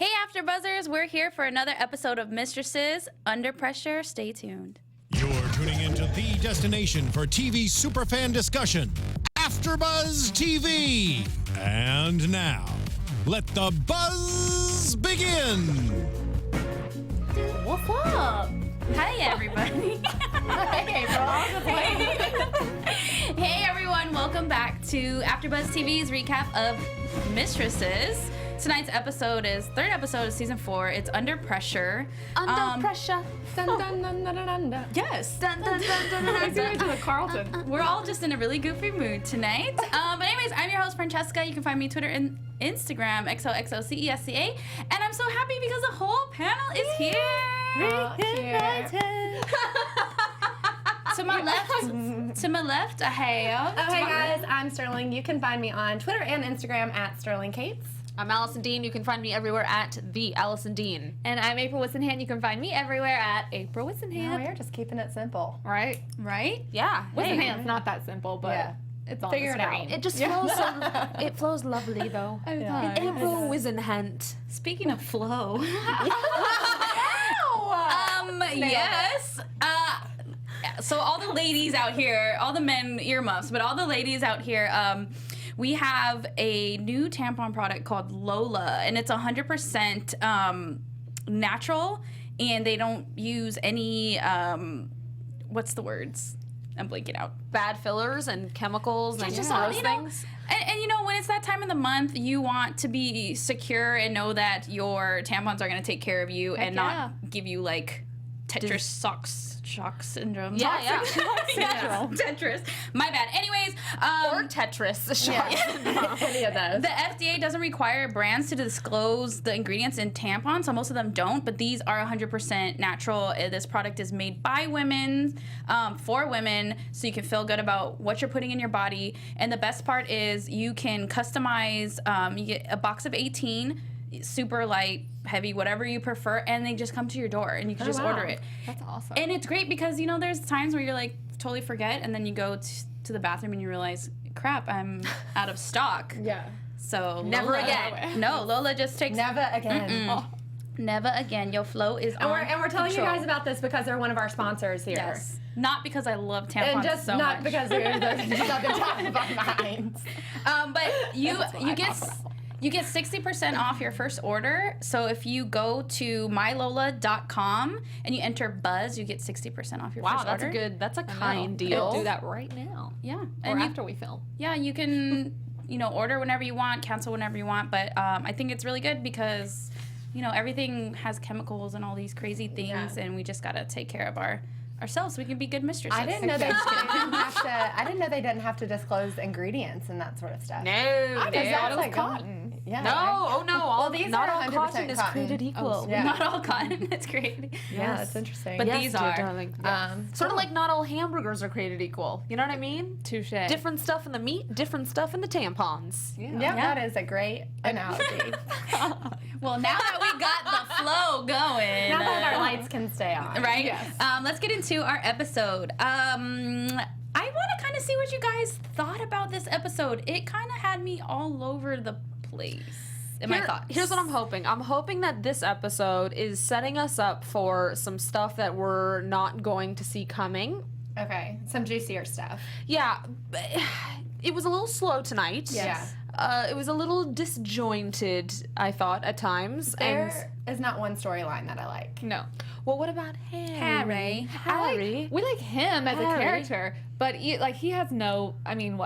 Hey AfterBuzzers, we're here for another episode of Mistresses. Under pressure, stay tuned. You're tuning into the destination for TV superfan discussion, AfterBuzz TV. And now, let the buzz begin. What's up? Hi everybody. Hey April. Hey everyone, welcome back to AfterBuzz TV's recap of Mistresses. Tonight's episode is third episode of season 4. It's Under Pressure. Under pressure. Dun, dun, dun, dun, dun, dun. Yes. Dun, dun, dun, dun, dun, dun, dun. Carlton. We're all just in a really goofy mood tonight. But anyways, I'm your host, Francesca. You can find me Twitter and Instagram, XOXOCESCA. And I'm so happy because the whole panel is here. To my left, I have. Oh, hey guys, I'm Sterling. You can find me on Twitter and Instagram at Sterling Cates. I'm Alison Dean. You can find me everywhere at the Alison Dean. And I'm April Whisenhant. You can find me everywhere at April Whisenhant. No, we're just keeping it simple. Right? Right? Yeah. Whisenhant's not that simple, but Yeah. it's on Figure the it out. screen. It just flows so, it flows lovely though. Yeah. April Whisenhant. Speaking of flow. Yes. So all the ladies out here, all the men earmuffs, but all the ladies out here, we have a new tampon product called Lola, and it's 100% natural, and they don't use any, what's the words? I'm blanking out. Bad fillers and chemicals and Just all, gross you know, things. and you know, when it's that time of the month, you want to be secure and know that your tampons are going to take care of you and not give you like shock syndrome. Yeah. Yes, Tetris. My bad. Anyways, Or Tetris. Any of those. the FDA doesn't require brands to disclose the ingredients in tampons, so most of them don't, but these are 100% natural. This product is made by women, for women, so you can feel good about what you're putting in your body. And the best part is you can customize, you get a box of 18, super light, heavy, whatever you prefer, and they just come to your door and you can just order it. That's awesome. And it's great because, you know, there's times where you're like totally forget and then you go to the bathroom and you realize, crap, I'm out of stock. Yeah. So Never Lola, again. No, Lola just takes Never again. never again. Your flow is on. And we're telling control. you guys about this because they're one of our sponsors here. Yes. Not because I love tampons And just so not much. because they're just up the top of our minds. But you get 60% off your first order. So if you go to mylola.com and you enter Buzz, you get 60% off your Wow, first that's order. that's a I know. kind deal. We'll do that right now. Yeah. Or And after we film. yeah, you can, you know, order whenever you want, cancel whenever you want. But I think it's really good because, you know, everything has chemicals and all these crazy things, and we just got to take care of ourselves so we can be good mistresses. I didn't know they didn't have to. I didn't know they didn't have to disclose ingredients and that sort of stuff. No, I they thought are it was cotton. Yeah. No, oh no, all, these not are all 100% cotton is cotton. created equal. Yeah. Not all cotton. It's great. Yeah, that's interesting. But Yes, these dear are. darling. Sort cool. of like not all hamburgers are created equal. You know what I mean? Touche. Different stuff in the meat, different stuff in the tampons. Yeah, that is a great analogy. Well, now that we got the flow going. Now that our lights can stay on. Right? Yes. Let's get into our episode. I want to kind of see what you guys thought about this episode. It kind of had me all over the place. My thoughts. Here's what I'm hoping. I'm hoping that this episode is setting us up for some stuff that we're not going to see coming. Okay, some juicier stuff. Yeah, it was a little slow tonight. Yes. It was a little disjointed, I thought, at times. There is not one storyline that I like. No. Well, what about Harry? Harry. We like him as a Harry. character, but he has no. I mean,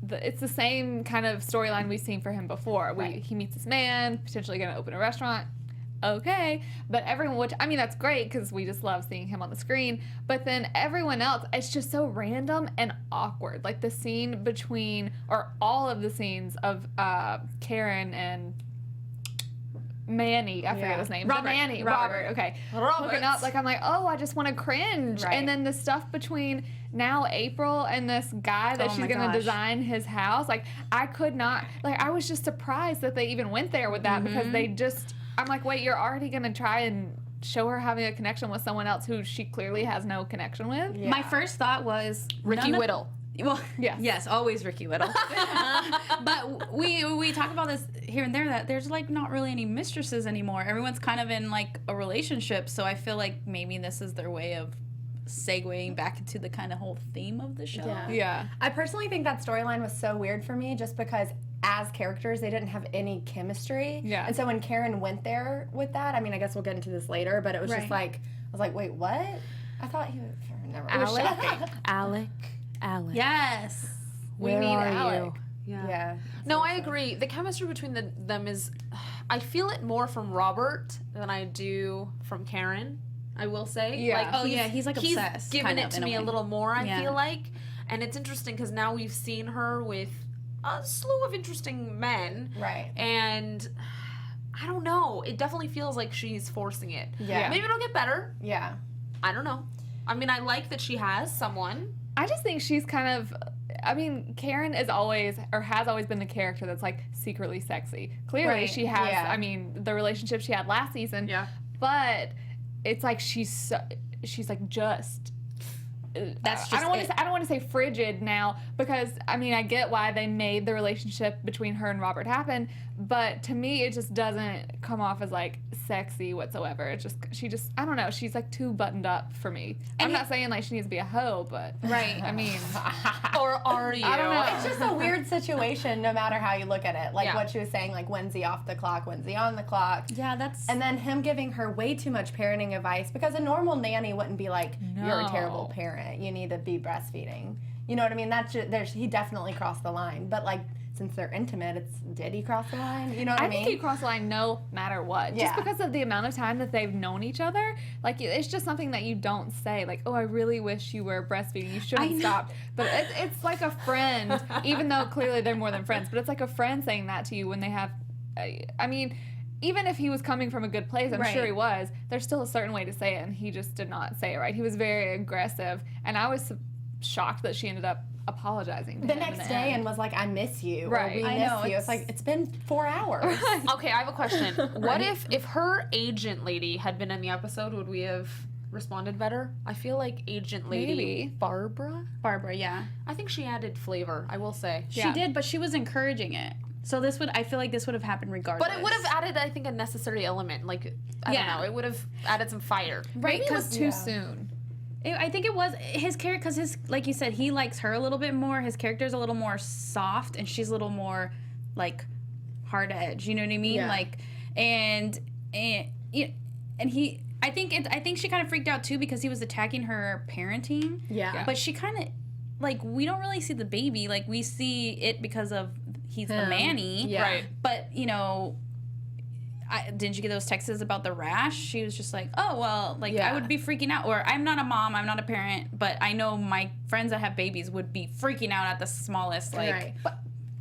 it's the same kind of storyline we've seen for him before. He meets this man, potentially going to open a restaurant. Okay, but everyone, which I mean, that's great because we just love seeing him on the screen. But then everyone else, it's just so random and awkward. Like the scene between, or all of the scenes of Karen and Manny, I forget his name. Robert. Robert. Okay. Hooking up, like I'm like, oh, I just want to cringe. Right. And then the stuff between now April and this guy that Oh she's my gonna gosh. design his house, like I could not, like I was just surprised that they even went there with that because they just, I'm like, wait, you're already gonna try and show her having a connection with someone else who she clearly has no connection with? Yeah. My first thought was Ricky none of- Whittle. Well, Yes. yes, always Ricky Little. But we talk about this here and there, that there's like not really any mistresses anymore. Everyone's kind of in like a relationship, so I feel like maybe this is their way of segueing back into the kind of whole theme of the show. Yeah. I personally think that storyline was so weird for me just because as characters they didn't have any chemistry. Yeah. And so when Karen went there with that, I mean, I guess we'll get into this later, but it was just like, I was like, wait, what? I thought he was, never mind. It was shocking. Alec. Yes. We need Alec. Yeah. No, I agree. The chemistry between them is, I feel it more from Robert than I do from Karen, I will say. Yeah. Like, he's like obsessed. He's given kind it of, to in a me a way. little more, I feel like. And it's interesting because now we've seen her with a slew of interesting men. Right. And I don't know. It definitely feels like she's forcing it. Yeah. Maybe it'll get better. Yeah. I don't know. I mean, I like that she has someone. I just think she's kind of, I mean, Karen is always, or has always been the character that's like secretly sexy. Clearly Right, she has, yeah. I mean, the relationship she had last season. Yeah. But it's like she's like just, That's I just don't want to say frigid now because I mean I get why they made the relationship between her and Robert happen, but to me it just doesn't come off as like sexy whatsoever. It's just I don't know. She's like too buttoned up for me. I'm not saying like she needs to be a hoe, but Right. I mean, Or are you? I don't know. It's just a weird situation no matter how you look at it. Like Yeah. what she was saying, like when's he off the clock, when's he on the clock. Yeah, that's... And then him giving her way too much parenting advice because a normal nanny wouldn't be like, you're a terrible No. parent. You need to be breastfeeding. You know what I mean? That's just, he definitely crossed the line. But like, since they're intimate, did he cross the line? You know what I I mean? think he crossed the line no matter what. Yeah. Just because of the amount of time that they've known each other. Like, it's just something that you don't say. Like, oh, I really wish you were breastfeeding. You should have stopped. But it's like a friend, even though clearly they're more than friends. But it's like a friend saying that to you when they have, I mean, even if he was coming from a good place, I'm sure he was, there's still a certain way to say it, and he just did not say it right. He was very aggressive, and I was shocked that she ended up apologizing to the him in next the day end. and was like, I miss you. Right. Or we I miss know, you. It's like, it's been 4 hours. Okay, I have a question. What if her agent lady had been in the episode, would we have responded better? I feel like agent lady Maybe. Barbara? Barbara, yeah. I think she added flavor, I will say. She did, but she was encouraging it. So I feel like this would have happened regardless. But it would have added, I think, a necessary element. Like, I don't know, it would have added some fire. Right, Maybe it was because too soon. I think it was his character, because his, like you said, he likes her a little bit more. His character's a little more soft, and she's a little more like hard edge. You know what I mean? Yeah. Like, and he. I think she kind of freaked out too because he was attacking her parenting. Yeah. But she kind of, like, we don't really see the baby. Like, we see it because of he's the Manny. Yeah. Right. But you know. Didn't you get those texts about the rash? She was just like, oh, well, like, Yeah. I would be freaking out. Or I'm not a mom, I'm not a parent, but I know my friends that have babies would be freaking out at the smallest, like, Right.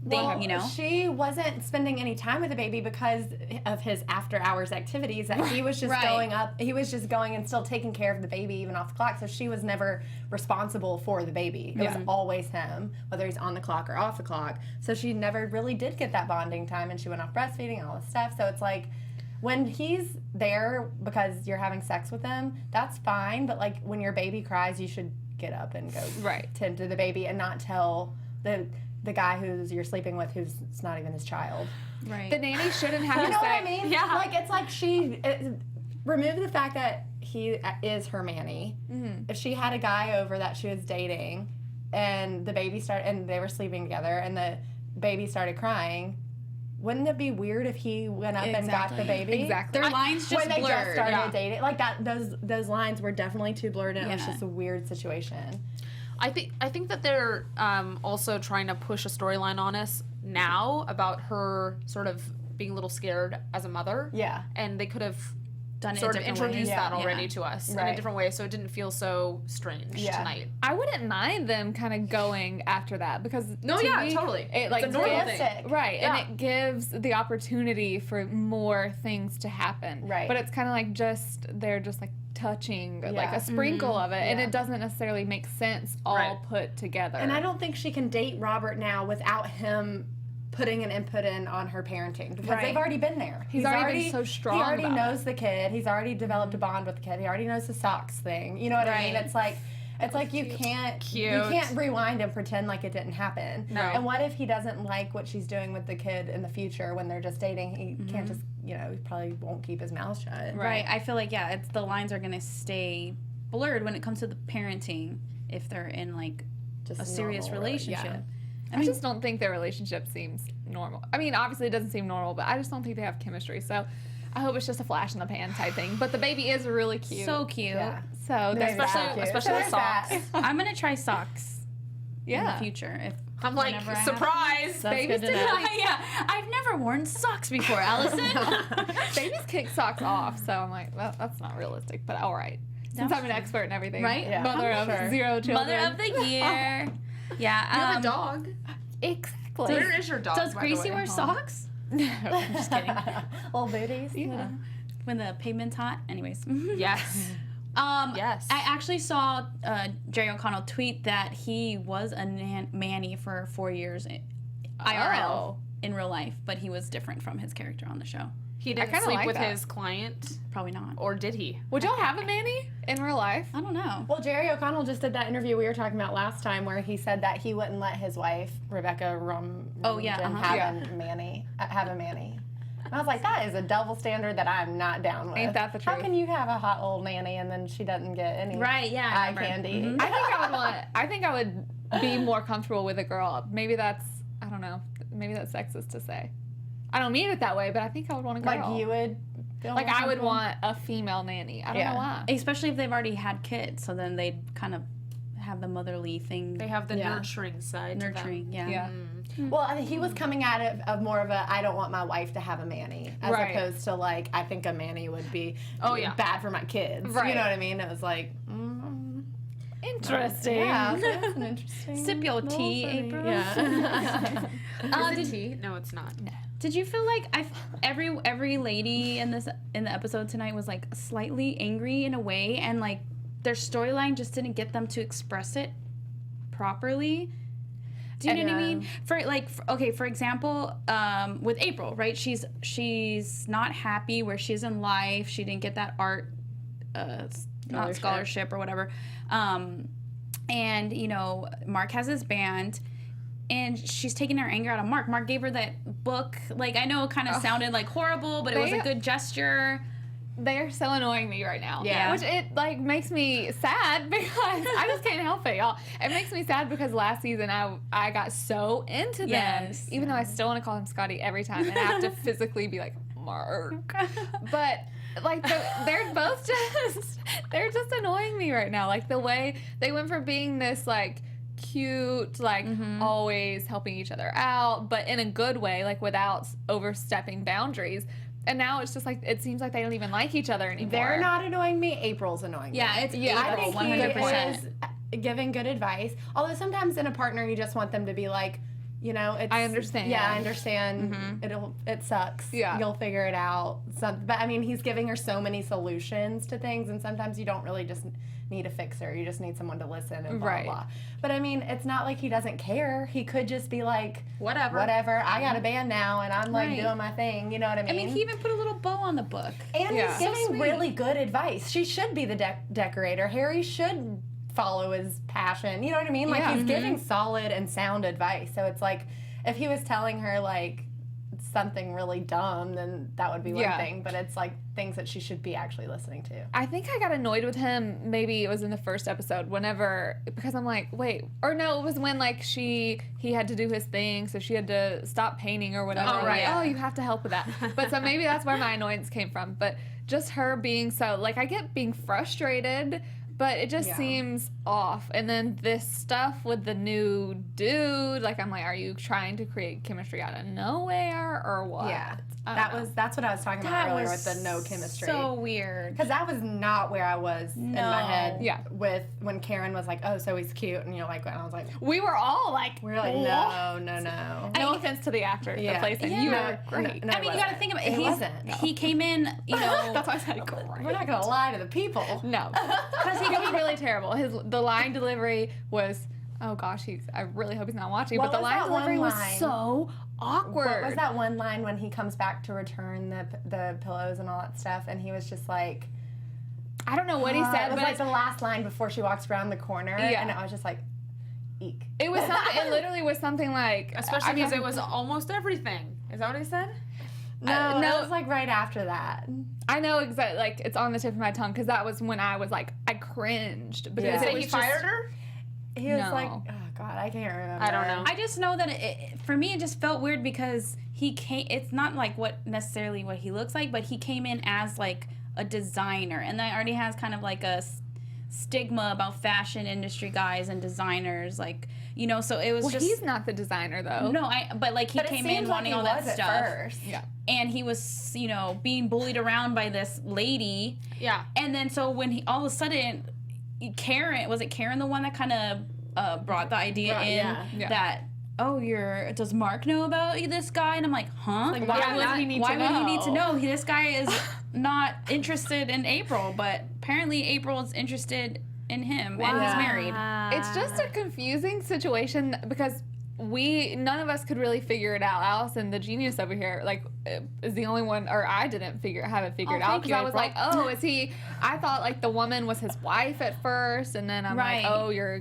thing, Well, you know? she wasn't spending any time with the baby because of his after-hours activities. That he was just he was just going and still taking care of the baby even off the clock. So she was never responsible for the baby. It was always him, whether he's on the clock or off the clock. So she never really did get that bonding time, and she went off breastfeeding and all this stuff. So it's like, when he's there because you're having sex with him, that's fine. But like when your baby cries, you should get up and go tend to the baby and not tell the guy who's you're sleeping with who's it's not even his child. Right. The nanny shouldn't have You to know say. what I mean? Yeah. Like it's like remove the fact that he is her Manny. Mm-hmm. If she had a guy over that she was dating, and the baby and they were sleeping together, and the baby started crying, wouldn't it be weird if he went up and got the baby? Exactly. Their lines just when they blurred. just started dating, like that, those lines were definitely too blurred, and it was Yeah. just a weird situation. I think that they're also trying to push a storyline on us now about her sort of being a little scared as a mother. Yeah. And they could have Done it sort a of different way. introduced that Yeah. already to us in a Right. different way, so it didn't feel so strange Yeah. tonight. I wouldn't mind them kind of going after that because No, to yeah, me, totally. It like It's a normal gives- thing. right, Yeah. and it gives the opportunity for more things to happen. Right. but it's kind of like they're just like touching like Yeah. a sprinkle of it, and Yeah. it doesn't necessarily make sense all Right. put together. And I don't think she can date Robert now without him putting an input in on her parenting because Right. they've already been there. He's already been so strong He already about knows the kid. He's already developed a bond with the kid. He already knows the socks thing. You know what I mean? Right. It's like It's like you can't rewind and pretend like it didn't happen. No. And what if he doesn't like what she's doing with the kid in the future when they're just dating? He can't just, he probably won't keep his mouth shut. Right. I feel like, it's the lines are going to stay blurred when it comes to the parenting if they're in, like, Just a serious normal, relationship. yeah. I just don't think their relationship seems normal. I mean, obviously it doesn't seem normal, but I just don't think they have chemistry. So I hope it's just a flash in the pan type thing. But the baby is really cute. So cute. Yeah. So there's Especially with socks. I'm going to try socks in the Yeah. future. I'm like, whenever I have surprise. That's Babies good to do know. like- yeah, I've never worn socks before, Allison. Babies kick socks off, so I'm like, well, that's not realistic, but all right. Since I'm an expert in everything, Right? Yeah. Mother I'm of sure. 0 children. Mother of the year. Yeah. You have a dog. Exactly. Where is your dog? Does by the Gracie way? wear socks? No, I'm just kidding. Little booties. Yeah. When the pavement's hot? Anyways. Yes. Yes. I actually saw Jerry O'Connell tweet that he was a manny for 4 years IRL Oh. in real life, but he was different from his character on the show. He didn't kinda sleep like with that. his client, Probably not. or did he? Would y'all have a Manny in real life? I don't know. Well, Jerry O'Connell just did that interview we were talking about last time where he said that he wouldn't let his wife, Rebecca Oh, yeah, have a Manny. And I was like, that is a double standard that I'm not down with. Ain't that the How truth? can you have a hot old nanny and then she doesn't get any Right, yeah, I eye remember. candy? Mhm. I think I would be more comfortable with a girl. Maybe that's, I don't know, maybe that's sexist to say. I don't mean it that way, but I think I would want a girl. Like you would feel Like more I would comfortable? want a female nanny. I don't Yeah. know why. Especially if they've already had kids, so then they'd kind of have the motherly thing. They have the Yeah. nurturing side. nurturing, To yeah. Yeah. Well, I think he was coming at it of more of a I don't want my wife to have a manny, as Right. opposed to like I think a manny would be bad for my kids. Right. You know what I mean? It was like Interesting. yeah, that's an interesting. Sip your little tea, thing. April. Yeah. Is it tea? No, it's not. Did you feel like every lady in the episode tonight was like slightly angry in a way, and like their storyline just didn't get them to express it properly? Do you know what I mean? For example, with April, right? She's not happy where she's in life. She didn't get that art not scholarship or whatever. And Mark has his band. And she's taking her anger out of Mark. Mark gave her that book. Like, I know it kind of sounded like horrible, but it was a good gesture. They're so annoying me right now. Yeah. Which it like makes me sad because I just can't help it, y'all. It makes me sad because last season I got so into them. Yes. Even though I still want to call him Scotty every time and I have to physically be like, Mark. But like they're both they're just annoying me right now. Like the way they went from being this like cute, like always helping each other out, but in a good way, like without overstepping boundaries. And now it's just like it seems like they don't even like each other anymore. They're not annoying me. April's annoying me. Yeah, it's I April, think he 100%. is giving good advice. Although sometimes in a partner, you just want them to be like, it's, I understand. Yeah, I understand. It sucks. Yeah. You'll figure it out. But I mean, he's giving her so many solutions to things, and sometimes you don't really just need a fixer. You just need someone to listen and blah, Right. blah, blah. But I mean, it's not like he doesn't care. He could just be like, Whatever. I got a band now, and I'm like Right. doing my thing. You know what I mean? I mean, he even put a little bow on the book. And Yeah. he's So giving sweet. really good advice. She should be the decorator. Harry should follow his passion. You know what I mean? Like, Yeah. he's giving solid and sound advice. So it's like, if he was telling her, like, something really dumb, then that would be one Yeah. thing. But it's, like, things that she should be actually listening to. I think I got annoyed with him. Maybe it was in the first episode. Because I'm like, wait, or no, it was when like he had to do his thing, so she had to stop painting or whatever. Oh, right. Like, oh, you have to help with that. But so maybe that's where my annoyance came from. But just her being so like, I get being frustrated, but it just Yeah. seems off. And then this stuff with the new dude, like I'm like, are you trying to create chemistry out of nowhere or what? Yeah. I don't know. That's what I was talking about earlier with the no chemistry. So weird. Because that was not where I was in my head Yeah. with when Karen was like, oh, so he's cute. And you're like, and I was like, We were all like, we're like, "What?" no. No offense to the actor, Yeah. the place, and Yeah. you were great. No, I mean, you got to think about it. It wasn't. He came in, That's why I said great. We're not going to lie to the people. No, because he was really terrible. The line delivery was, oh gosh, I really hope he's not watching. What but the was line that one delivery was line? so awkward. What was that one line when he comes back to return the pillows and all that stuff, and he was just like, I don't know what he said, It was but like the last line before she walks around the corner, and I was just like, eek. it was something. It literally was something like, Especially because it was almost everything. Is that what he said? No, it was like right after that. I know exactly, like, it's on the tip of my tongue, because that was when I was like, I cringed. Because Yeah. it was He fired her? He was No. like, oh God, I can't remember. I don't know. I just know that for me, it just felt weird because he came. It's not like what necessarily what he looks like, but he came in as like a designer, and that already has kind of like a stigma about fashion industry guys and designers, like, you know. So it was just. he's not the designer though. No, but like he But it came seems in like wanting he all that was at stuff, first. Yeah. and he was, you know, being bullied around by this lady. Yeah. And then so when he all of a sudden, Karen, was it Karen the one that kind of brought the idea in Yeah. that, oh, does Mark know about this guy? And I'm like, huh? Like, why would he need Why to would he need to know? know? This guy is not interested in April, but apparently April is interested in him, and he's married. It's just a confusing situation because none of us could really figure it out. Allison, the genius over here, like, is the only one, or I didn't have it figured out, thank because you, I was April. like, oh, is he? I thought like the woman was his wife at first, and then I'm Right. like, oh, you're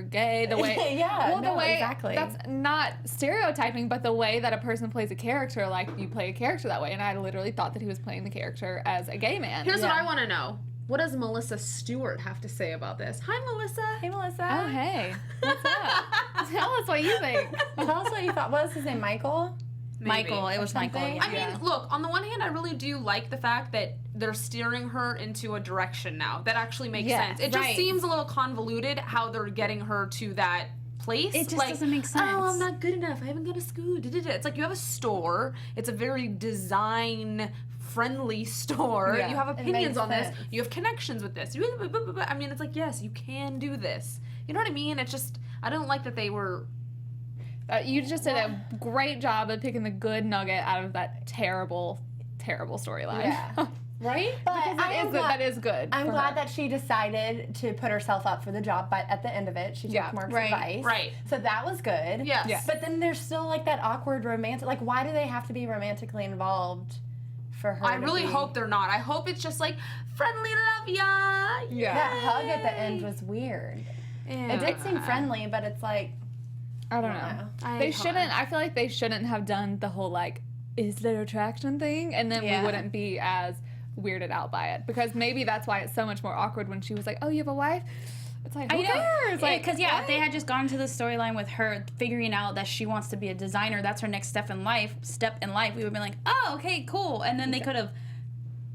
gay. The way, Yeah, well, the no, way exactly. that's not stereotyping, but the way that a person plays a character, like you play a character that way, and I literally thought that he was playing the character as a gay man. Here's what I want to know. What does Melissa Stewart have to say about this? Hi, Melissa. Hey, Melissa. Oh, hey, what's up? Tell us what you think. Tell us what you thought. What was his name? Michael? Michael, it was Michael. something. Yeah. I mean, look, on the one hand, I really do like the fact that they're steering her into a direction now. That actually makes Yeah, sense. It just right. seems a little convoluted how they're getting her to that place. It just like, doesn't make sense. Oh, I'm not good enough. I haven't got a school. It's like you have a store. It's a very design-friendly store. Yeah. You have opinions makes on this. sense. You have connections with this. I mean, it's like, yes, you can do this. You know what I mean? It's just, I don't like that they were... You just did a great job of picking the good nugget out of that terrible, terrible storyline. Yeah. Right? But That is good. I'm for glad her. that she decided to put herself up for the job, but at the end of it, she took Yeah, Mark's right, advice. right. So that was good. Yes. Yeah. But then there's still like that awkward romantic. Like, why do they have to be romantically involved for her? I to really be- hope they're not. I hope it's just like, friendly love ya. Yeah. That hug at the end was weird. It did seem friendly, but it's like, I don't I know. don't They shouldn't. I feel like they shouldn't have done the whole like, is there attraction thing, and then Yeah. we wouldn't be as weirded out by it, because maybe that's why it's so much more awkward when she was like, oh, you have a wife. It's like, who cares? Like, because if they had just gone to the storyline with her figuring out that she wants to be a designer, that's her next step in life. We would have been like, oh, okay, cool. And then they could have,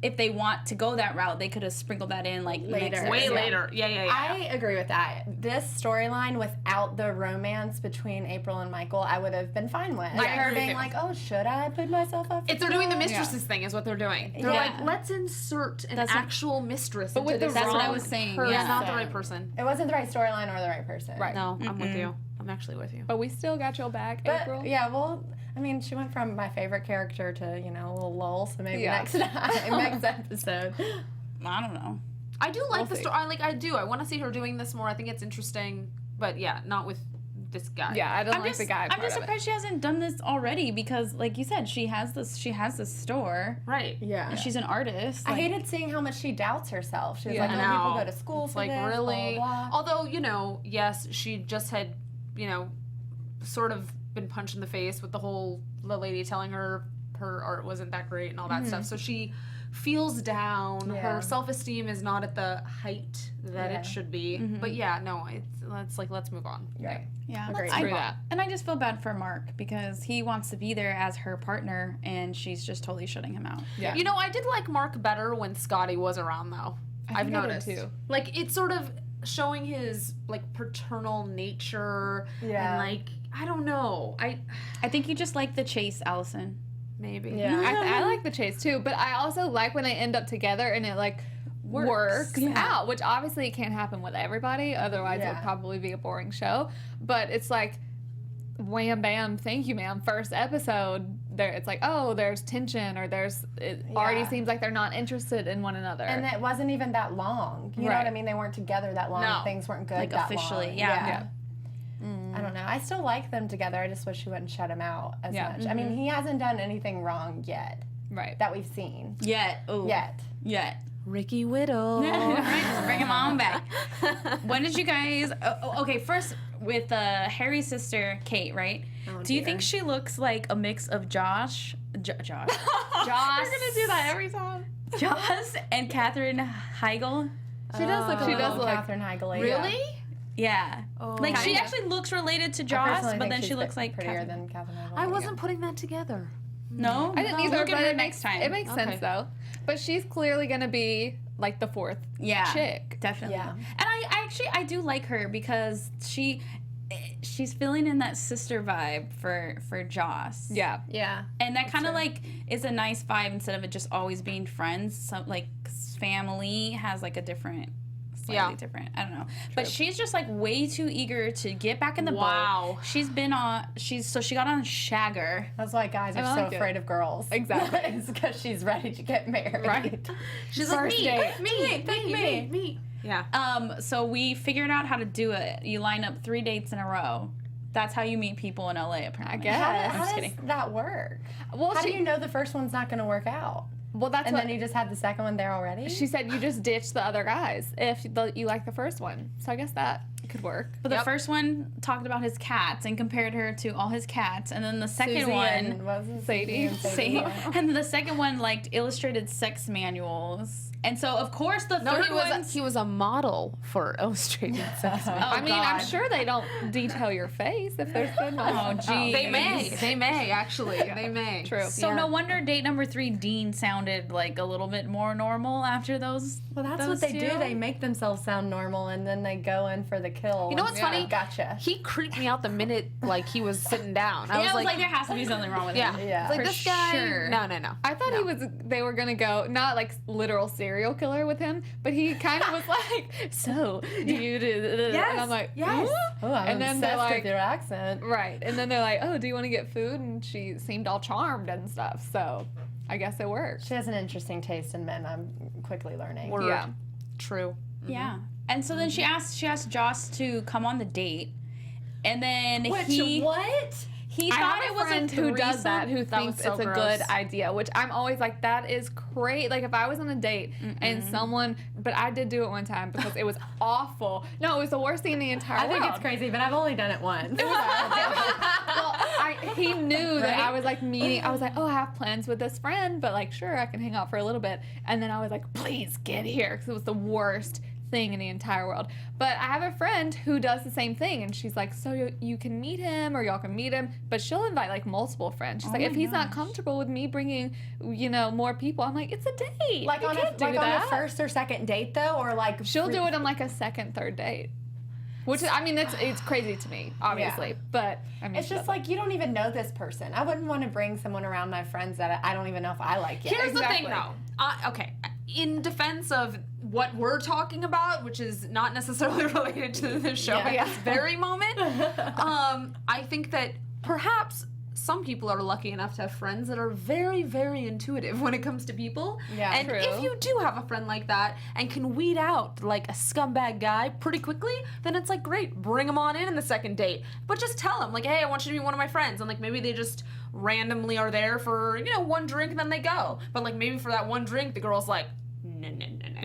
if they want to go that route, they could have sprinkled that in like Later. next Way episode. later. Yeah. I agree with that. This storyline without the romance between April and Michael, I would have been fine with. I her agree being with like, oh, should I put myself up? They're doing the mistresses thing is what they're doing. They're Yeah. like, let's insert an That's what- actual mistress But into with the this That's what I wrong was saying, person. yeah. Not the right person. It wasn't the right storyline or the right person. Right. No, I'm with you. I'm actually with you. But we still got your back, But April. yeah, well, I mean, she went from my favorite character to, you know, a little lull, so maybe Yeah. next time, next episode. I don't know. I do like We'll the see. story. I do. I want to see her doing this more. I think it's interesting. But yeah, not with this guy. Yeah, I don't I'm like just, the guy I'm part just of it. surprised she hasn't done this already because, like you said, she has this store. Right. Yeah. She's an artist. I like- hated seeing how much she doubts herself. She was Yeah. like, I oh, people know. go to school It's for like this, really. blah, blah, blah. Although, you know, yes, she just had, you know, sort of been punched in the face with the lady telling her art wasn't that great and all that stuff. So she feels down. Yeah. Her self-esteem is not at the height that Yeah. it should be. But yeah, no, let's move on. Right. Yeah, Agreed. Screw that. And I just feel bad for Mark because he wants to be there as her partner, and she's just totally shutting him out. Yeah. You know, I did like Mark better when Scotty was around, though. I've think I did noticed. too. Like, it's sort of showing his, like, paternal nature. Yeah. And, like, I don't know. I think you just like the chase, Allison. Maybe. Yeah. I like the chase too, but I also like when they end up together and it like works Yeah. out, which obviously it can't happen with everybody, otherwise it Yeah. would probably be a boring show. But it's like, wham bam, thank you ma'am, first episode, there it's like, oh, there's tension, or it already Yeah. seems like they're not interested in one another. And it wasn't even that long. You know Right. what I mean? They weren't together that long. No. Things weren't good Like, that officially, long. yeah. I don't know. I still like them together. I just wish he wouldn't shut him out as Yeah. much. I mean, he hasn't done anything wrong yet right. that we've seen. Yet. Ooh. Yet. Yet. Ricky Whittle. Right, just bring him on back. When did you guys? Okay, first with Harry's sister Kate, right? Do you think she looks like a mix of Josh? Josh. You're gonna do that every time. Joss and Katherine Heigl? She does look. She does look- Katherine Heigl. Really? Yeah. Like she Kinda. actually looks related to Joss, but then she looks like prettier Katherine. than Katherine Heigl. I wasn't putting that together. No, I didn't either, Look at but her it next time. It makes sense though. But she's clearly gonna be like the fourth chick. Definitely. Yeah. And I do like her because she's filling in that sister vibe for Joss. Yeah. Yeah. And that kind of like is a nice vibe instead of it just always being friends. Some like family has like a different, slightly different. I don't know. But she's just like way too eager to get back in the boat. She's been on. She got on Shagger. That's why guys are I so like it. afraid of girls. Exactly. It's because she's ready to get married. Right. She's First date. me. Yeah. So we figured out how to do it. You line up 3 dates in a row. That's how you meet people in LA, apparently. I guess. How just does kidding. that work? Well, How do you know the first one's not going to work out? Well, that's And what then you just have the second one there already? she said. You just ditch the other guys if you like the first one. So I guess that could work. But the first one talked about his cats and compared her to all his cats, and then the second one, Sadie. and the second one liked illustrated sex manuals. And so, of course, the third one. he was a model for illustrated sex. I mean, I'm sure they don't detail your face if there's good ones. Oh, geez. They may actually. They may. True. So no wonder date number 3, Dean, sounded like a little bit more normal after those. Well, that's those what they two. do. They make themselves sound normal, and then they go in for the kill. You know what's funny? Gotcha. He creeped me out the minute like he was sitting down. I I was like, there has to be something wrong with yeah, him. Yeah. Like For this guy. sure. No. I thought they were gonna go not like literal serial killer with him, but he kind of was like, so do you do? Yes. And I'm like, yes. "Huh?" Oh, I'm And then they're obsessed like- with your accent. Right. And then they're like, oh, do you want to get food? And she seemed all charmed and stuff. So I guess it worked. She has an interesting taste in men. I'm quickly learning. Word. Yeah. True. Yeah. And so then she asked Joss to come on the date, and then What? he I thought have it a was friend a who does that, threesome. who That thinks was so it's a gross. good idea, which I'm always like, that is great. Like if I was on a date and someone, but I did do it one time because it was awful. No, it was the worst thing in the entire I world. think it's crazy, but I've only done it once. Well, he knew that I was like meeting. I was like, oh, I have plans with this friend, but like, sure, I can hang out for a little bit. And then I was like, please get here, because it was the worst thing in the entire world. But I have a friend who does the same thing, and she's like, so you can meet him, or y'all can meet him, but she'll invite like multiple friends. She's like, if he's not comfortable with me bringing, more people, I'm like, it's a date. Like You on can't do on that. a first or second date though, or like She'll do it on like a second, third date. Which is, I mean, it's crazy to me, obviously. But I mean, It's just like you don't even know this person. I wouldn't want to bring someone around my friends that I don't even know if I like yet. Here's the thing, Exactly. though. Okay, in defense of what we're talking about, which is not necessarily related to the show Yeah. at this very moment, I think that perhaps some people are lucky enough to have friends that are very, very intuitive when it comes to people. Yeah, and true. if you do have a friend like that and can weed out like a scumbag guy pretty quickly, then it's like, great, bring him on in the second date. But just tell him, like, hey, I want you to be one of my friends. And like maybe they just randomly are there for, one drink and then they go. But like maybe for that one drink, the girl's like, no.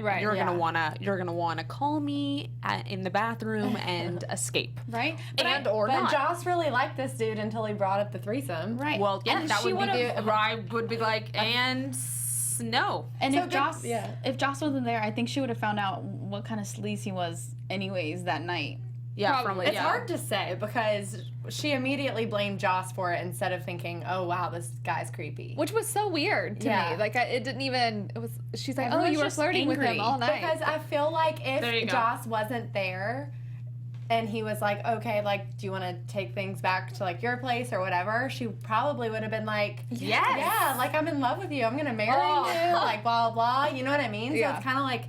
Right, You're yeah. gonna wanna call me in the bathroom and escape. right? But not. Joss really liked this dude until he brought up the threesome. Right. Well, yeah, And that she would be would've- I would be like, no. And So if good- Joss, yeah. if Joss wasn't there, I think she would have found out what kind of sleaze he was, anyways, that night. Yeah, Probably. It's hard to say because she immediately blamed Joss for it instead of thinking, oh wow, this guy's creepy. which was so weird to Yeah. me. Like it didn't even. It was. She's like, Everyone's oh, you were just flirting with him angry. all night. Because I feel like There you if go. Joss wasn't there and he was like, okay, like, do you want to take things back to like your place or whatever, she probably would have been like, Yes. yeah, like I'm in love with you. I'm going to marry Oh. you. Like, blah, blah, blah. You know what I mean? Yeah. So it's kind of like,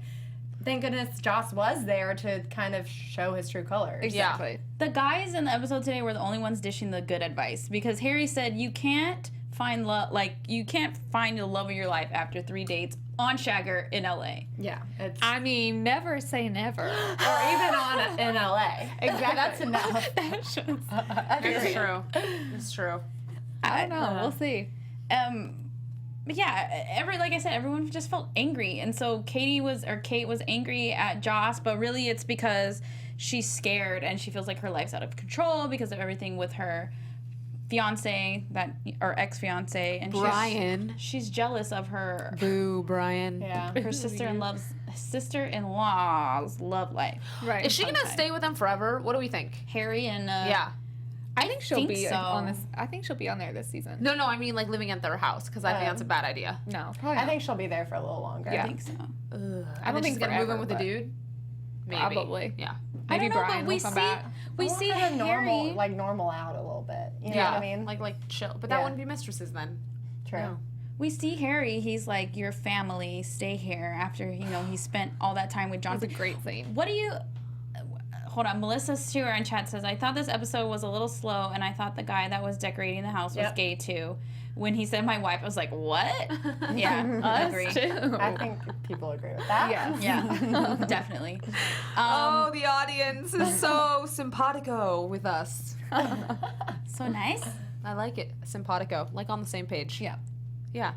thank goodness Joss was there to kind of show his true colors. exactly. The guys in the episode today were the only ones dishing the good advice because Harry said you can't find love, like you can't find the love of your life after 3 dates on Shagger in LA. Yeah. It's, I mean, never say never. or even on in LA. Exactly. That's enough. It's true. It's true. I don't know. We'll see. But yeah, like I said, everyone just felt angry, and so Kate was angry at Joss, but really it's because she's scared and she feels like her life's out of control because of everything with her fiance or ex-fiance, and Brian. She's jealous of her. Boo, Brian. Yeah. Her sister-in-law's love life. Right. Is she gonna stay with them forever? What do we think? Harry and Yeah. I think she'll be so. on this. I think she'll be on there this season. No, I mean like living at their house because I think that's a bad idea. No, probably I not. think she'll be there for a little longer. Yeah. I think so. I don't think she's gonna move forever, in with the but- dude. Maybe. Probably. Yeah. I Maybe don't know, Brian but we will come see back. we I want see her to Harry. normal out a little bit. You know Yeah. what I mean? Like chill. But that Yeah. wouldn't be Mistresses then. True. No. We see Harry. He's like, your family, stay here. After he spent all that time with It's a Johnson. great scene. What do you? Hold on, Melissa Stewart in chat says, I thought this episode was a little slow, and I thought the guy that was decorating the house was Yep. gay too. When he said my wife, I was like, what? Yeah, I Us agree. too. I think people agree with that. Yes. Yeah, definitely. Oh, the audience is so simpatico with us. So nice. I like it. Simpatico. Like on the same page. Yeah. Yeah.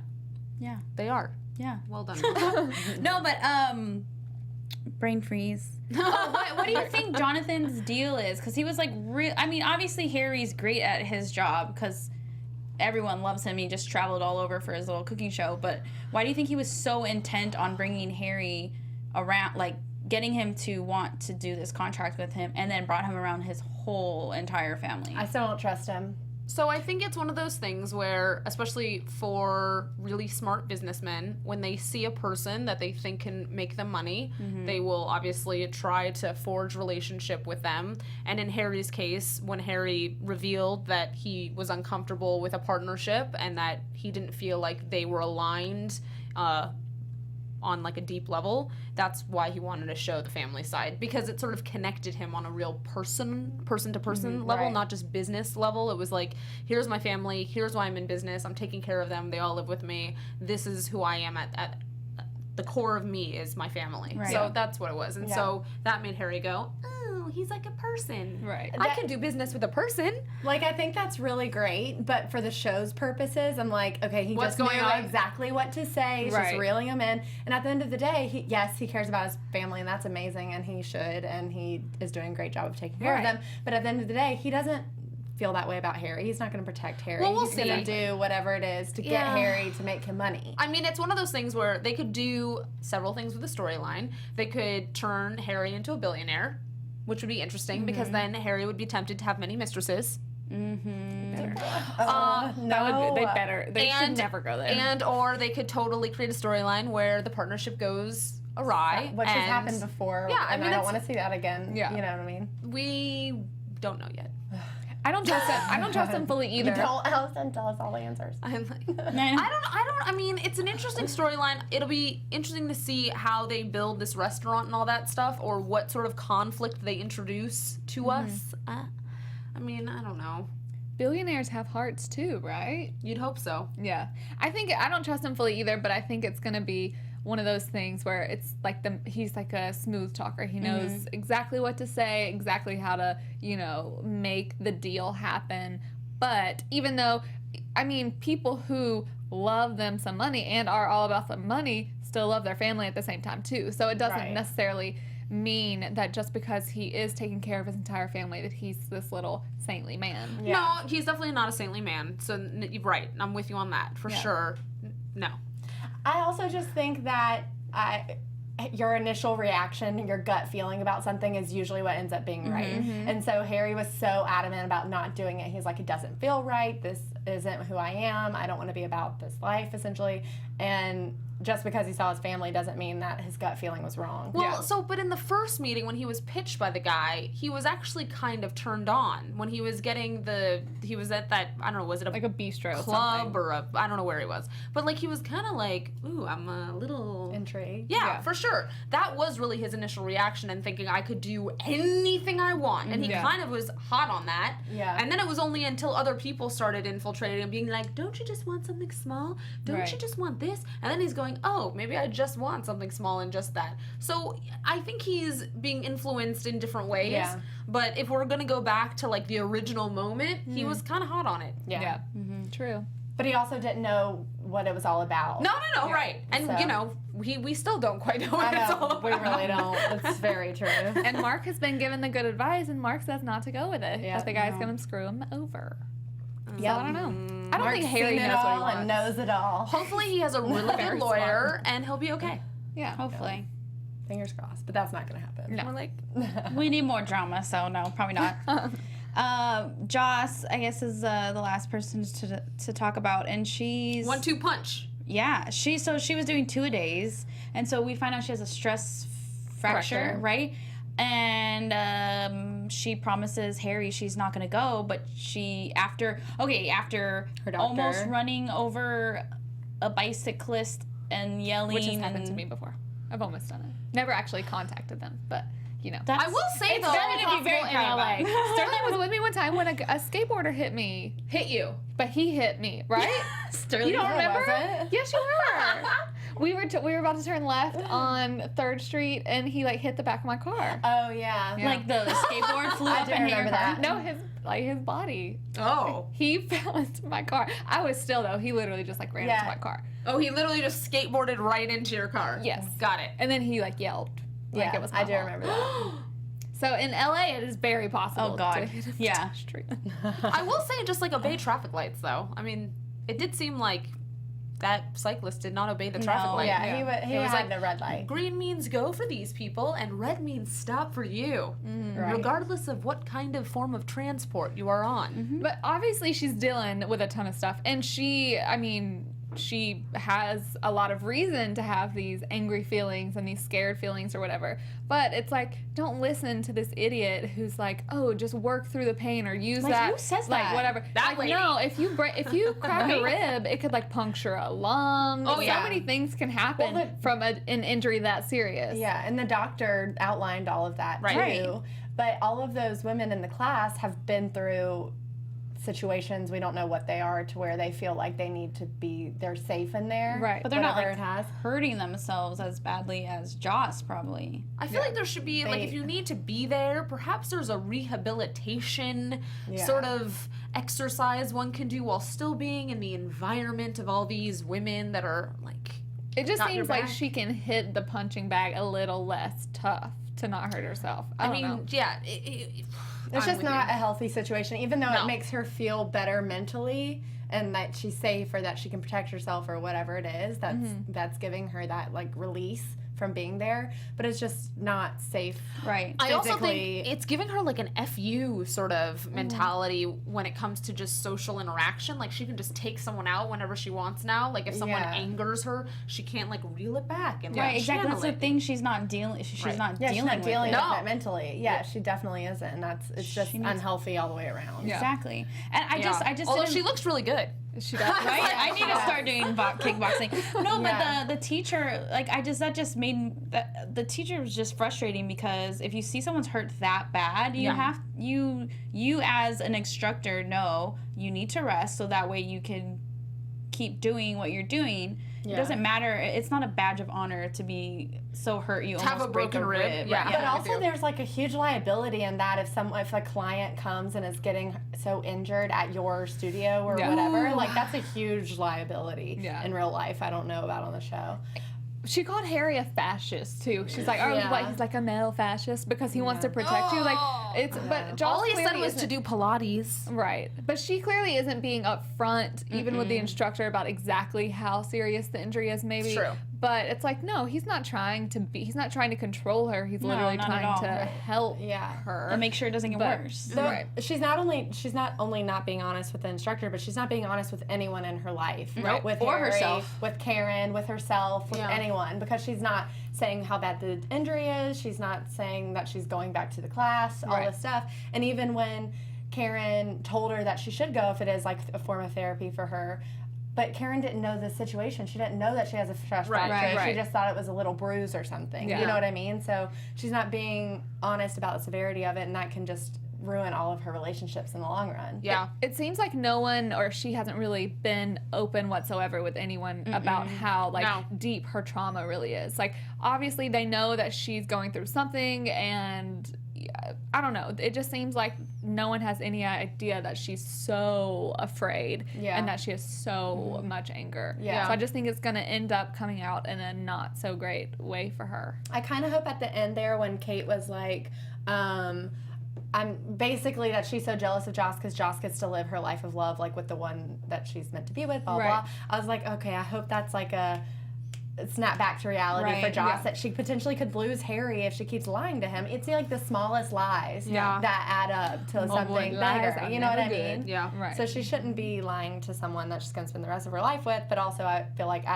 Yeah, They are. yeah. Well done. No, but brain freeze. What do you think Jonathan's deal is? Because he was like, I mean, obviously Harry's great at his job because everyone loves him. He just traveled all over for his little cooking show. But why do you think he was so intent on bringing Harry around, like getting him to want to do this contract with him, and then brought him around his whole entire family? I still don't trust him. So I think it's one of those things where, especially for really smart businessmen, when they see a person that they think can make them money, they will obviously try to forge relationship with them. And in Harry's case, when Harry revealed that he was uncomfortable with a partnership and that he didn't feel like they were aligned on like a deep level, that's why he wanted to show the family side, because it sort of connected him on a real person to person level, right. not just business level. It was like, here's my family, here's why I'm in business, I'm taking care of them, they all live with me, this is who I am at the core of me is my family. Right. So that's what it was. And Yeah. so that made Harry go, oh, he's like a person. Right. I can do business with a person. Like, I think that's really great, but for the show's purposes, I'm like, okay, he What's just going knew on? exactly what to say. He's just Right. reeling him in. And at the end of the day, he cares about his family, and that's amazing, and he should, and he is doing a great job of taking care of Right. them. But at the end of the day, he doesn't feel that way about Harry. He's not going to protect Harry. Well, we'll He's going to see. do whatever it is to get Harry to make him money. I mean, it's one of those things where they could do several things with the storyline. They could turn Harry into a billionaire, which would be interesting because then Harry would be tempted to have many mistresses. Better. No. They better. They should And- never go there. And or they could totally create a storyline where the partnership goes awry. Which has and happened before. Yeah, I and mean, I don't it's- want to see that again. Yeah. You know what I mean? We don't know yet. I don't trust him. I don't trust him fully either. Don't, Alison, tell us all the answers. I'm like, I mean, it's an interesting storyline. It'll be interesting to see how they build this restaurant and all that stuff, or what sort of conflict they introduce to us. I mean, I don't know. Billionaires have hearts too, right? You'd hope so. Yeah. I don't trust him fully either, but I think it's gonna be one of those things where it's like he's like a smooth talker. He knows exactly what to say, exactly how to, make the deal happen. But even though, I mean, people who love them some money and are all about the money still love their family at the same time too. So it doesn't Right. necessarily mean that just because he is taking care of his entire family that he's this little saintly man. Yeah. No, he's definitely not a saintly man. So you're right. I'm with you on that for sure. No. I also just think that your initial reaction, your gut feeling about something is usually what ends up being right. And so Harry was so adamant about not doing it. He's like, it doesn't feel right. This isn't who I am. I don't want to be about this life, essentially. And just because he saw his family doesn't mean that his gut feeling was wrong. Well, but in the first meeting when he was pitched by the guy, he was actually kind of turned on when he was he was at that, I don't know, was it Like a bistro club or I don't know where he was. But like he was kind of like, ooh, I'm a little Intrigued. Yeah, for sure. That was really his initial reaction and thinking I could do anything I want. And he kind of was hot on that. Yeah. And then it was only until other people started infiltrating and being like, don't you just want something small? Don't Right. you just want this? And then he's going, oh, maybe I just want something small and just that. So I think he's being influenced in different ways. Yeah. But if we're going to go back to like the original moment, he was kind of hot on it. Yeah. Yeah. True. But he also didn't know what it was all about. No, right. And, So- you know, we still don't quite know what I it's all know, about. we really don't. It's very true. And Mark has been given the good advice, and Mark says not to go with it. Yeah. That the guy's going to screw him over. Yeah. So I don't know. I don't Mark's think Harry seen it knows what he all wants. and knows it all. Hopefully he has a really good lawyer, and he'll be okay. Yeah. Hopefully. Fingers crossed, but that's not going to happen. No. We're like, We need more drama, so no, probably not. Joss, I guess, is the last person to talk about, and she's 1-2 punch. Yeah, she was doing 2-a-days, and so we find out she has a stress fracture, right? And she promises Harry she's not gonna go, but after Her doctor. almost running over a bicyclist and yelling, Which has happened to and me before. I've almost done it. Never actually contacted them, but you know. That's, I will say, it's though, something to be very in proud LA. about. Sterling was with me one time when a skateboarder hit me. Hit you. But he hit me, right? Sterling, You don't Yeah, remember? was it? Yes, you were. we were about to turn left on 3rd Street, and he like hit the back of my car. Oh, yeah. like the skateboard flew I up do and hit your remember car. that. No, his body. Oh. He fell into my car. I was still though. He literally just like ran into Yeah. my car, Oh, he literally just skateboarded right into your car. Yes. Got it. and then he like yelled. Like Yeah, it was my I do fault. remember that. So in LA, it is very possible. Oh, God. To hit a Yeah. pedestrian. I will say, just like obey traffic lights, though. I mean, it did seem like that cyclist did not obey the traffic No. light. Yeah, he It was had like, the red light. Green means go for these people, and red means stop for you, Right. regardless of what kind of form of transport you are on. But obviously, she's dealing with a ton of stuff, and she has a lot of reason to have these angry feelings and these scared feelings or whatever. But it's like, don't listen to this idiot who's like, oh, just work through the pain or use Like, that. who says like, that? whatever. That like, lady. no, if you crack a rib, it could like puncture a lung. Oh, So yeah. many things can happen Well, from an injury that serious. Yeah, and the doctor outlined all of that Right. too. But all of those women in the class have been through situations, we don't know what they are, to where they feel like they're safe in there. Right. But they're not whatever like it has. hurting themselves as badly as Joss probably. I feel like there should be, like, if you need to be there, perhaps there's a rehabilitation Yeah. sort of exercise one can do while still being in the environment of all these women that are, like, It just Got your seems like back. she can hit the punching bag a little less tough to not hurt herself. I mean, don't know. yeah. It's just not a healthy situation, even though No. it makes her feel better mentally and that she's safe or that she can protect herself or whatever it is. That's giving her that like release from being there, but it's just not safe. Right. I also physically- think it's giving her like an FU sort of mentality when it comes to just social interaction. Like she can just take someone out whenever she wants now. Like if someone Yeah. angers her, she can't like reel it back and Right, like exactly. channel That's the it. thing. She's not dealing. She's Right. not Yeah, she's dealing not with dealing it. with No. it mentally. Yeah, she definitely isn't, and it's just needs- unhealthy all the way around. Yeah. Exactly. And I just Although didn't- she looks really good. She does. right? I need to start doing kickboxing. No, Yeah. but the teacher, like, that just made the teacher was just frustrating because if you see someone's hurt that bad, you as an instructor know you need to rest so that way you can keep doing what you're doing. It doesn't matter. It's not a badge of honor to be so hurt you have almost a break broken rib. rib. Yeah. Right? But also, there's like a huge liability in that if a client comes and is getting so injured at your studio or Yeah. whatever, like that's a huge liability Yeah. in real life. I don't know about on the show. She called Harry a fascist too. She's like, oh, Yeah. what? He's like a male fascist because he wants to protect you. Like it's, but Joss All he said clearly was to isn't- do Pilates. Right, but she clearly isn't being upfront, even with the instructor, about exactly how serious the injury is. Maybe, True. but it's like, no, he's not trying to control her. He's literally not at trying all. to Right. help Yeah. her And make sure it doesn't get But- worse. So Right. she's not only not being honest with the instructor, but she's not being honest with anyone in her life. Right. With Or Harry, herself. with Karen, with herself, with Yeah. anyone, because she's not saying how bad the injury is. She's not saying that she's going back to the class, all Right. this stuff. And even when Karen told her that she should go if it is like a form of therapy for her, but Karen didn't know the situation. She didn't know that she has a stress Right, fracture. right. She just thought it was a little bruise or something. Yeah. You know what I mean? So she's not being honest about the severity of it, and that can just ruin all of her relationships in the long run. Yeah. It seems like no one, or she hasn't really been open whatsoever with anyone about how like No. deep her trauma really is. Like obviously they know that she's going through something, and I don't know. It just seems like no one has any idea that she's so afraid and that she has so much anger. Yeah. So I just think it's going to end up coming out in a not so great way for her. I kind of hope at the end there when Kate was like, I'm basically that she's so jealous of Joss because Joss gets to live her life of love like with the one that she's meant to be with, blah, blah. I was like, okay, I hope that's like a snap back to reality for Joss, that she potentially could lose Harry if she keeps lying to him. It's like the smallest lies that add up to something bigger. You know what I mean? Yeah. Right. So she shouldn't be lying to someone that she's going to spend the rest of her life with, but also I feel like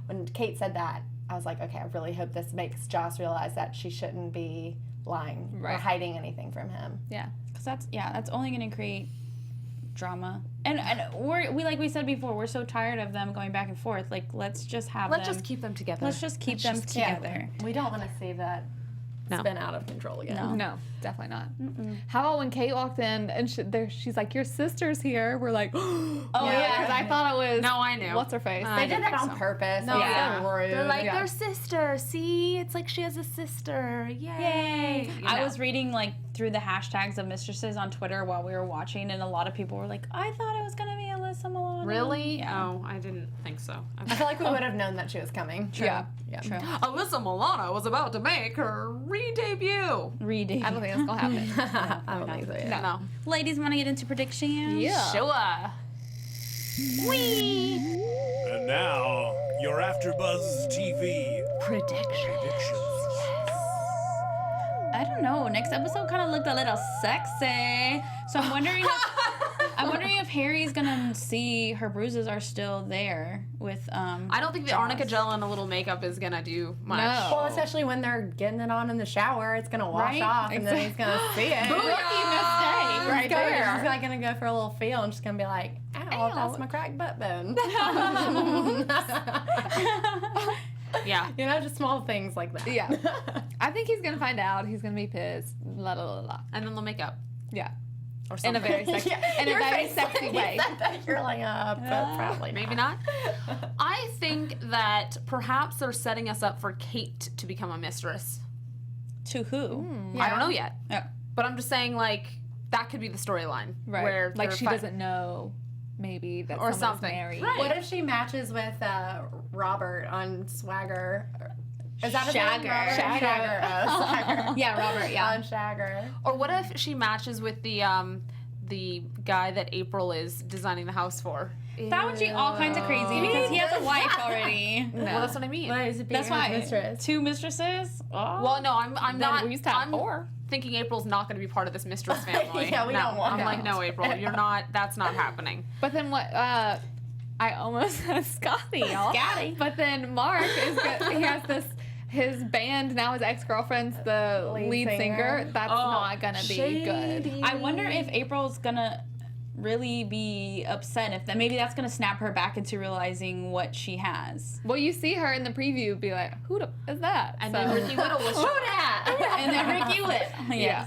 when Kate said that, I was like, okay, I really hope this makes Joss realize that she shouldn't be lying or hiding anything from him. Yeah. Because that's only going to create drama. And we like we said before, we're so tired of them going back and forth. Like, let's just keep them together. Let's just keep them together. We don't want to see that spin out of control again. No, definitely not. How about when Kate walked in and she's like, your sister's here? We're like, oh yeah, because I thought it was. No, I knew. What's her face? They did that on purpose. No, So rude. They're like, their sister. See, it's like she has a sister. Yay! I was reading like through the hashtags of Mistresses on Twitter while we were watching, and a lot of people were like, I thought it was gonna be Alyssa Milano. Really? Yeah. Oh, I didn't think so. I feel like we would have known that she was coming. Yeah. True. Alyssa Milano was about to make her re-debut. Reading. I don't think that's going to happen. I don't think so. Yeah. No. Ladies, want to get into predictions? Yeah. Sure. And now, your AfterBuzz TV predictions. I don't know. Next episode kind of looked a little sexy, so I'm wondering if Harry's gonna see her bruises are still there with I don't think the arnica gel and a little makeup is gonna do much. No. Well, especially when they're getting it on in the shower, it's gonna wash off, and then he's gonna see it. Rookie mistake right there. She's not gonna go for a little feel, and she's gonna be like, "Ow, that's my cracked butt bone." Yeah. You know, just small things like that. Yeah. I think he's going to find out. He's going to be pissed. La la la la. And then they'll make up. Yeah. Or In a something. very sexy, in a Your very face sexy when you way. said that, you're like, probably Maybe not. I think that perhaps they're setting us up for Kate to become a mistress. To who? I don't know yet. Yeah. But I'm just saying, like, that could be the storyline. Right. Where Like they're she doesn't know maybe that Or someone's something. married. Right. What if she matches with Robert on Swagger? Is that his Shagger. name? Robert? Shagger. Swagger. Yeah, Robert. Yeah. On Shagger. Or what if she matches with the guy that April is designing the house for? That would be all kinds of crazy because he has a wife already. Well, that's what I mean. Why is it That's why. mistress? 2 mistresses? Oh. Well, no, I'm Then not. we used to have I'm 4. thinking April's not going to be part of this mistress family. Yeah, we no, don't want I'm that. like, no, April, you're not. That's not happening. But then what? I almost said Scotty, y'all. Scotty. But then Mark is good. He has this. His band now, his ex-girlfriend's the lead singer. That's not gonna be good. I wonder if April's gonna really be upset if that maybe that's gonna snap her back into realizing what she has. Well, you see her in the preview, be like, "Who the is that?" And So- then Ricky Whittle was And then Ricky Witt. Yeah.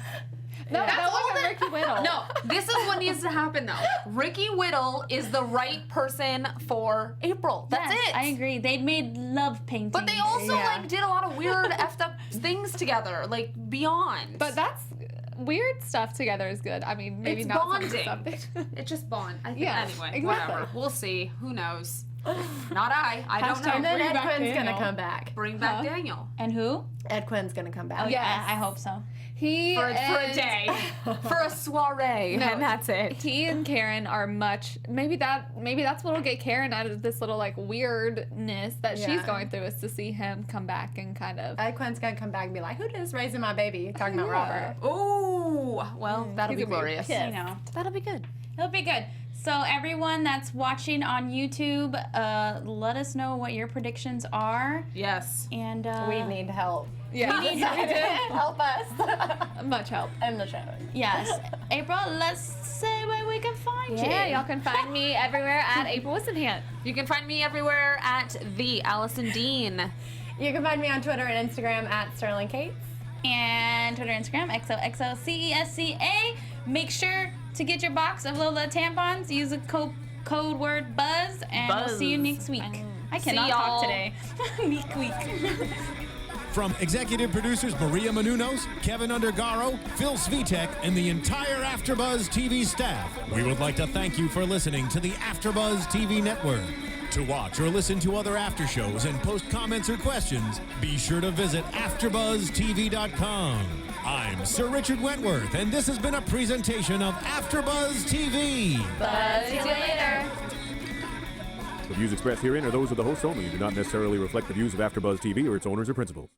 No, that wasn't Ricky Whittle. No, this is what needs to happen though. Ricky Whittle is the right person for April. That's Yes, it. I agree. They made love paintings. But they also like did a lot of weird effed up things together, like beyond. But that's weird stuff together is good. I mean, maybe it's not bonding. something. It's just bond. I think Yeah, anyway, exactly. whatever. We'll see. Who knows? Not I. I don't Hashtag And know. then Bring Ed back Quinn's Daniel. gonna come back. Bring back Daniel And who? Ed Quinn's gonna come back. Yes. I hope so. He for a and- day, for a soiree, No, and that's it. He and Karen are much. Maybe that's what'll get Karen out of this little like weirdness that she's Yeah. going through is to see him come back and kind of. Ed Quinn's gonna come back and be like, "Who is raising my baby?" Talking about Yeah. Robert. Ooh, well, that'll he's be gonna be glorious. You know, That'll be good. it'll be good. So everyone that's watching on YouTube, let us know what your predictions are, Yes. and We need help. Yeah, we need Help us much help. in the show. Yes, April. Let's say where we can find Yeah, you. y'all can find me everywhere at April Whisenhant. You can find me everywhere at the Alison Dean. You can find me on Twitter and Instagram at Sterling Cates. And Twitter, Instagram, XOXOCESCA. Make sure to get your box of Lola tampons. Use the code word BUZZ, and we'll see you Buzz. next week. I cannot y'all. talk today. Next week. From executive producers Maria Menounos, Kevin Undergaro, Phil Svitek, and the entire AfterBuzz TV staff, we would like to thank you for listening to the AfterBuzz TV network. To watch or listen to other after shows and post comments or questions, be sure to visit AfterBuzzTV.com. I'm Sir Richard Wentworth, and this has been a presentation of AfterBuzz TV. Buzz you later. The views expressed herein are those of the hosts only and do not necessarily reflect the views of AfterBuzz TV or its owners or principals.